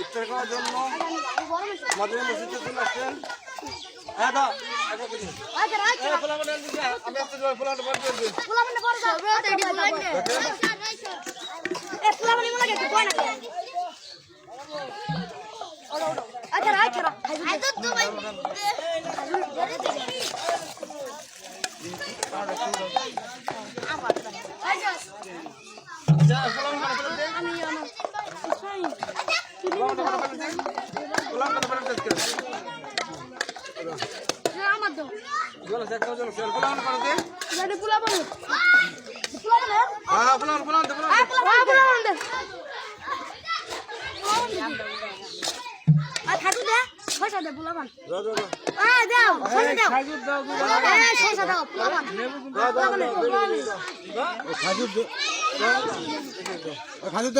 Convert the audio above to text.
ইফতার করার জন্য আমাদের মসজিদে চলে আসছেন। হ্যাঁ দা আমি খাজুর